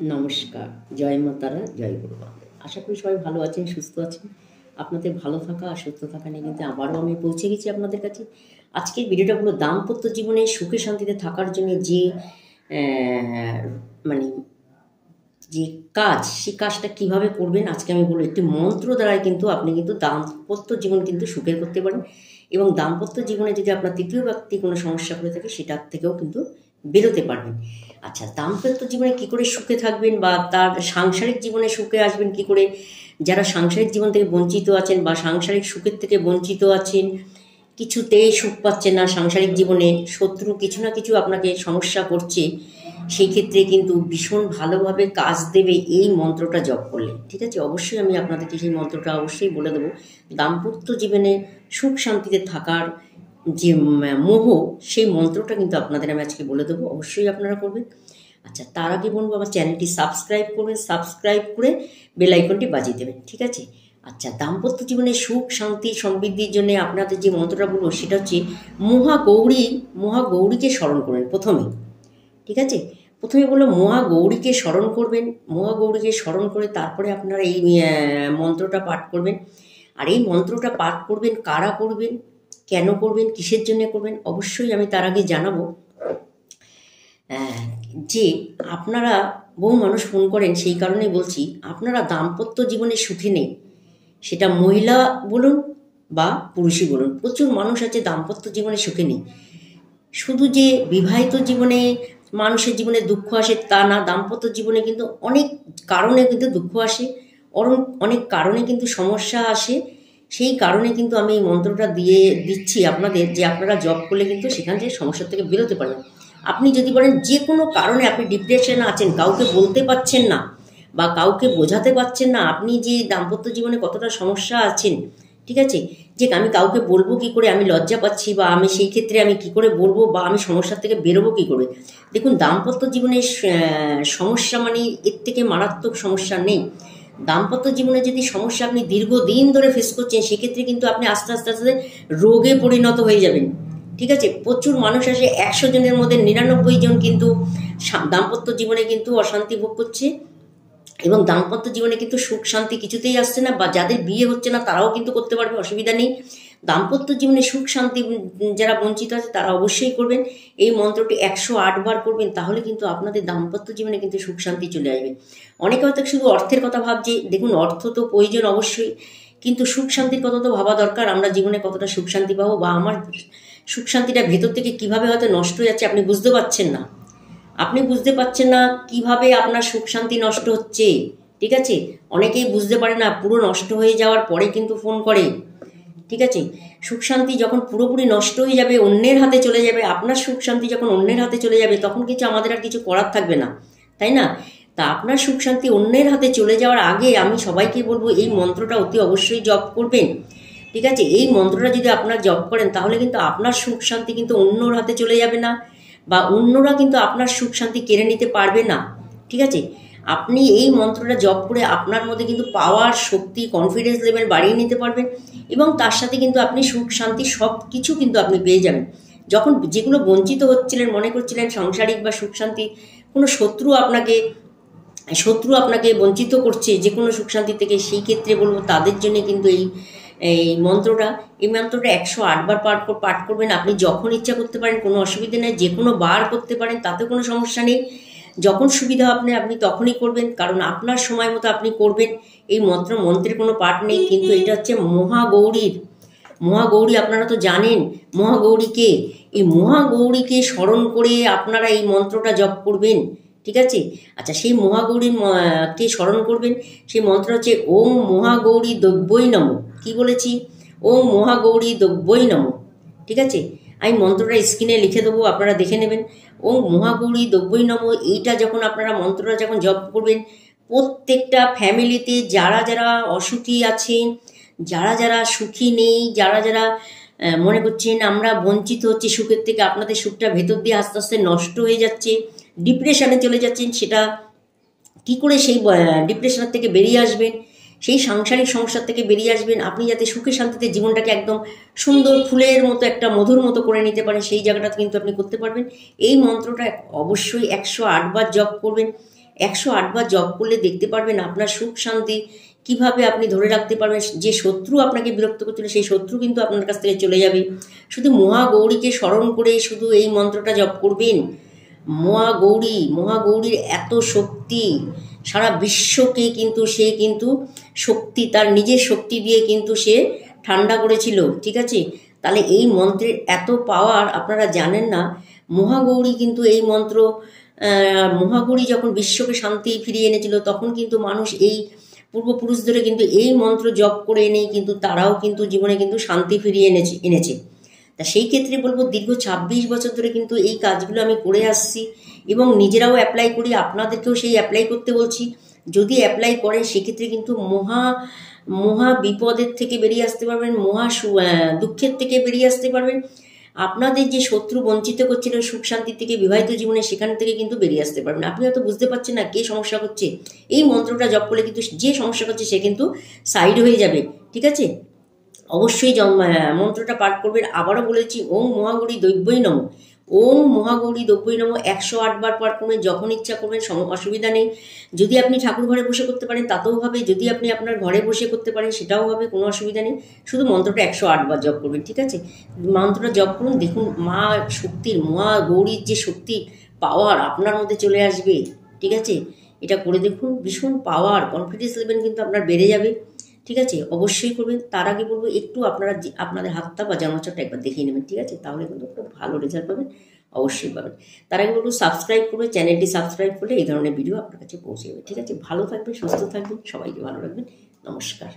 নমস্কার, জয় মা তারা, জয় গুরু বাবা। আশা করি সবাই ভালো আছেন, সুস্থ আছেন। আপনাদের ভালো থাকা আর সুস্থ থাকা নিয়ে কিন্তু আবারও আমি পৌঁছে গেছি আপনাদের কাছে। আজকের ভিডিওটা হলো দাম্পত্য জীবনে সুখে শান্তিতে থাকার জন্য যে মানে যে কাজ, সেই কাজটা কিভাবে করবেন আজকে আমি বলবো। একটি মন্ত্র দ্বারাই কিন্তু আপনি কিন্তু দাম্পত্য জীবন কিন্তু সুখের করতে পারেন, এবং দাম্পত্য জীবনে যদি আপনার তৃতীয় ব্যক্তি কোনো সমস্যা করে থাকে সেটার থেকেও কিন্তু বেরোতে পারবেন। আচ্ছা, দাম্পত্য জীবনে কি করে সুখে থাকবেন বা তার সাংসারিক জীবনে সুখে আসবেন কি করে, যারা সাংসারিক জীবন থেকে বঞ্চিত আছেন বা সাংসারিক সুখের থেকে বঞ্চিত আছেন, কিছুতেই সুখ পাচ্ছেন না সাংসারিক জীবনে, শত্রু কিছু না কিছু আপনাকে সমস্যা করছে, সেই ক্ষেত্রে কিন্তু ভীষণ ভালোভাবে কাজ দেবে এই মন্ত্রটা জপ করলে। ঠিক আছে, অবশ্যই আমি আপনাদেরকে সেই মন্ত্রটা অবশ্যই বলে দেবো। দাম্পত্য জীবনে সুখ শান্তিতে থাকার যে মোহ, সেই মন্ত্রটা কিন্তু আপনাদের আমি আজকে বলে দেবো, অবশ্যই আপনারা করবেন। আচ্ছা, তার আগে বলবো আমার চ্যানেলটি সাবস্ক্রাইব করবেন, সাবস্ক্রাইব করে বেল আইকনটি বাজিয়ে দেবেন। ঠিক আছে। আচ্ছা, দাম্পত্য জীবনে সুখ শান্তি সমৃদ্ধির জন্য আপনাদের যে মন্ত্রটা বলবো সেটা হচ্ছে মহাগৌরীকে স্মরণ করবেন প্রথমে। ঠিক আছে, প্রথমে বললো মহাগৌরীকে স্মরণ করবেন। মহাগৌরীকে স্মরণ করে তারপরে আপনারা এই মন্ত্রটা পাঠ করবেন। আর এই মন্ত্রটা পাঠ করবেন কারা করবেন, কেন করবেন, কিসের জন্য করবেন, অবশ্যই আমি তার আগে জানাবো। যে আপনারা বহু মানুষ ফোন করেন, সেই কারণেই বলছি, আপনারা দাম্পত্য জীবনে সুখে নেই, সেটা মহিলা বলুন বা পুরুষই বলুন, প্রচুর মানুষ আছে দাম্পত্য জীবনে সুখে নেই। শুধু যে বিবাহিত জীবনে মানুষের জীবনে দুঃখ আসে তা না, দাম্পত্য জীবনে কিন্তু অনেক কারণে কিন্তু দুঃখ আসে, অনেক কারণে কিন্তু সমস্যা আসে। সেই কারণে কিন্তু আমি এই মন্ত্রটা দিচ্ছি আপনাদের, যে আপনারা জব করলে কিন্তু সেখান থেকে সমস্যা থেকে বেরোতে পারবেন। আপনি যদি বলেন যে কোনো কারণে আপনি ডিপ্রেশনে আছেন, কাউকে বলতে পারছেন না বা কাউকে বোঝাতে পারছেন না আপনি যে দাম্পত্য জীবনে কতটা সমস্যা আছেন, ঠিক আছে, যে আমি কাউকে বলবো কি করে, আমি লজ্জা পাচ্ছি, বা আমি সেই ক্ষেত্রে আমি কি করে বলবো, বা আমি সমস্যা থেকে বেরোবো কি করে। দেখুন, দাম্পত্য জীবনের সমস্যা মানে এর থেকে মারাত্মক সমস্যা নেই। দাম্পত্য জীবনে যদি সমস্যা আপনি দীর্ঘদিন ধরে ফেস করছেন, সেক্ষেত্রে কিন্তু আপনি আস্তে আস্তে আস্তে রোগে পরিণত হয়ে যাবেন। ঠিক আছে, প্রচুর মানুষ আসে, 100 জনের মধ্যে 99 জন কিন্তু দাম্পত্য জীবনে কিন্তু অশান্তি ভোগ করছে, এবং দাম্পত্য জীবনে কিন্তু সুখ শান্তি কিছুতেই আসছে না, বা যাদের বিয়ে হচ্ছে না তারাও কিন্তু করতে পারবে, অসুবিধা নেই। দাম্পত্য জীবনে সুখ শান্তি যারা বঞ্চিত আছে তারা অবশ্যই করবেন। এই মন্ত্রটি 108 বার করবেন, তাহলে কিন্তু আপনাদের দাম্পত্য জীবনে কিন্তু সুখ শান্তি চলে আসবে। অনেকে হয়তো শুধু অর্থের কথা ভাবছে, দেখুন অর্থ তো প্রয়োজন অবশ্যই, কিন্তু সুখ শান্তির কথা তো ভাবা দরকার। আমরা জীবনে কতটা সুখ শান্তি পাবো, বা আমার সুখ শান্তিটা ভেতর থেকে কিভাবে হয়তো নষ্ট হয়ে যাচ্ছে আপনি বুঝতে পারছেন না। আপনি বুঝতে পারছেন না কিভাবে আপনার সুখ শান্তি নষ্ট হচ্ছে। ঠিক আছে, অনেকেই বুঝতে পারে না, পুরো নষ্ট হয়ে যাওয়ার পরে কিন্তু ফোন করে। ঠিক আছে, সুখ শান্তি যখন পুরোপুরি নষ্ট হয়ে যাবে, অন্যের হাতে চলে যাবে, আপনার সুখ শান্তি যখন অন্যের হাতে চলে যাবে, তখন কিছু আমাদের আর কিছু করার থাকবে না, তাই না? তা আপনার সুখ শান্তি অন্যের হাতে চলে যাওয়ার আগে আমি সবাইকে বলবো এই মন্ত্রটা অতি অবশ্যই জপ করবেন। ঠিক আছে, এই মন্ত্রটা যদি আপনার জপ করেন, তাহলে কিন্তু আপনার সুখ শান্তি কিন্তু অন্যর হাতে চলে যাবে না, বা অন্যরা কিন্তু আপনার সুখ শান্তি কেড়ে নিতে পারবে না। ঠিক আছে, আপনি এই মন্ত্রটা জপ করে আপনার মধ্যে কিন্তু পাওয়ার, শক্তি, কনফিডেন্স লেভেল বাড়িয়ে নিতে পারবেন, এবং তার সাথে কিন্তু আপনি সুখ শান্তি সব কিছু কিন্তু আপনি পেয়ে যাবেন। যখন যেগুলো বঞ্চিত হচ্ছিলেন, মনে করছিলেন সাংসারিক বা সুখ শান্তি, কোনো শত্রু আপনাকে বঞ্চিত করছে যে কোনো সুখ শান্তি থেকে, সেই ক্ষেত্রে বলবো তাদের জন্য কিন্তু এই মন্ত্রটা 108 বার পাঠ করবেন। আপনি যখন ইচ্ছা করতে পারেন, কোনো অসুবিধা নেই, যে কোনো বার করতে পারেন, তাতে কোনো সমস্যা নেই। যখন সুবিধা আপনি তখনই করবেন, কারণ আপনার সময় মতো আপনি করবেন। এই মন্ত্রের কোনো পাঠ নেই, কিন্তু এটা হচ্ছে মহাগৌরী আপনারা তো জানেন মহাগৌরীকে। এই মহাগৌরীকে স্মরণ করে আপনারা এই মন্ত্রটা জপ করবেন। ঠিক আছে। আচ্ছা, সেই মহাগৌরীর কে স্মরণ করবেন, সেই মন্ত্র হচ্ছে ওম মহাগৌরী দ্রব্যই নমঃ। কি বলেছি? ওম মহাগৌরী দ্রব্যই নমঃ। ঠিক আছে, আমি মন্ত্রটা স্ক্রিনে লিখে দেবো, আপনারা দেখে নেবেন। ওম মহাগৌরী দ্রব্যই নমঃ, এইটা যখন আপনারা মন্ত্রটা যখন জপ করবেন, প্রত্যেকটা ফ্যামিলিতে যারা যারা অসুখী আছেন, যারা যারা সুখী নেই, যারা যারা মনে করছেন আমরা বঞ্চিত হচ্ছি সুখের থেকে, আপনাদের সুখটা ভেতর দিয়ে আস্তে আস্তে নষ্ট হয়ে যাচ্ছে, ডিপ্রেশনে চলে যাচ্ছেন, সেটা কি করে সেই ডিপ্রেশনের থেকে বেরিয়ে আসবেন, সেই সাংসারিক সমস্যার থেকে বেরিয়ে আসবেন, আপনি যাতে সুখে শান্তিতে জীবনটাকে একদম সুন্দর ফুলের মতো একটা মধুর মতো করে নিতে পারেন, সেই জায়গাটা কিন্তু আপনি করতে পারবেন। এই মন্ত্রটা অবশ্যই 108 বার জপ করবেন। 108 বার জপ করলে দেখতে পারবেন আপনার সুখ শান্তি কিভাবে আপনি ধরে রাখতে পারবেন। যে শত্রু আপনাকে বিরক্ত করছিল সেই শত্রু কিন্তু আপনার কাছ থেকে চলে যাবে। শুধু মহাগৌরীকে স্মরণ করে শুধু এই মন্ত্রটা জপ করবেন। মহাগৌরীর এত শক্তি, সারা বিশ্বকে কিন্তু সে কিন্তু শক্তি, তার নিজের শক্তি দিয়ে কিন্তু সে ঠান্ডা করেছিল, ঠিক আছে। তাহলে এই মন্ত্রের এত পাওয়ার আপনারা জানেন না। মহাগৌরী কিন্তু এই মন্ত্র, মহাগৌরী যখন বিশ্বকে শান্তি ফিরিয়ে এনেছিল তখন কিন্তু মানুষ এই পূর্বপুরুষ ধরে কিন্তু এই মন্ত্র জপ করে এনেই কিন্তু তারাও কিন্তু জীবনে কিন্তু শান্তি ফিরিয়ে এনেছে। তা সেই ক্ষেত্রে বলবো দীর্ঘ 26 বছর ধরে কিন্তু এই কাজগুলো আমি করে আসছি এবং নিজেরাও অ্যাপ্লাই করি, আপনাদেরকেও সেই অ্যাপ্লাই করতে বলছি। যদি অ্যাপ্লাই করেন সেক্ষেত্রে কিন্তু মহা বিপদের থেকে বেরিয়ে আসতে পারবেন, দুঃখের থেকে বেরিয়ে আসতে পারবেন। আপনাদের যে শত্রু বঞ্চিত করছিল সুখ শান্তি থেকে, বিবাহিত জীবনে, সেখান থেকে কিন্তু বেরিয়ে আসতে পারবেন। আপনি হয়তো বুঝতে পারছেন না কে সমস্যা করছে, এই মন্ত্রটা জপ করলে কিন্তু যে সমস্যা করছে সে কিন্তু সাইড হয়ে যাবে, ঠিক আছে। অবশ্যই মন্ত্রটা পাঠ করবেন। আবারও বলেছি, ওং মহাগৌরী দৈব্যই নমঃ। ওং মহাগৌরী দৈব্যই নমঃ 108 বার পাঠ করবেন, যখন ইচ্ছা করবেন, অসুবিধা নেই। যদি আপনি ঠাকুর ঘরে বসে করতে পারেন তাতেও হবে, যদি আপনি আপনার ঘরে বসে করতে পারেন সেটাও হবে, কোনো অসুবিধা নেই। শুধু মন্ত্রটা 108 বার জপ করবেন, ঠিক আছে। মন্ত্রটা জপ করুন, দেখুন মা শক্তির, মহাগৌরীর যে শক্তি পাওয়ার আপনার মধ্যে চলে আসবে, ঠিক আছে। এটা করে দেখুন, ভীষণ পাওয়ার, কনফিডেন্স লেভেল কিন্তু আপনার বেড়ে যাবে, ঠিক আছে। অবশ্যই করবেন। তার আগে বলবো একটু আপনারা আপনাদের হাতটা বা জামাচরটা একবার দেখিয়ে নেবেন, ঠিক আছে, তাহলে কিন্তু খুব ভালো রেজাল্ট পাবেন, অবশ্যই পাবেন। তার আগে বলবো সাবস্ক্রাইব করবে, চ্যানেলটি সাবস্ক্রাইব করলে এই ধরনের ভিডিও আপনার কাছে পৌঁছে যাবে, ঠিক আছে। ভালো থাকবেন, সুস্থ থাকবেন, সবাইকে ভালো রাখবেন। নমস্কার।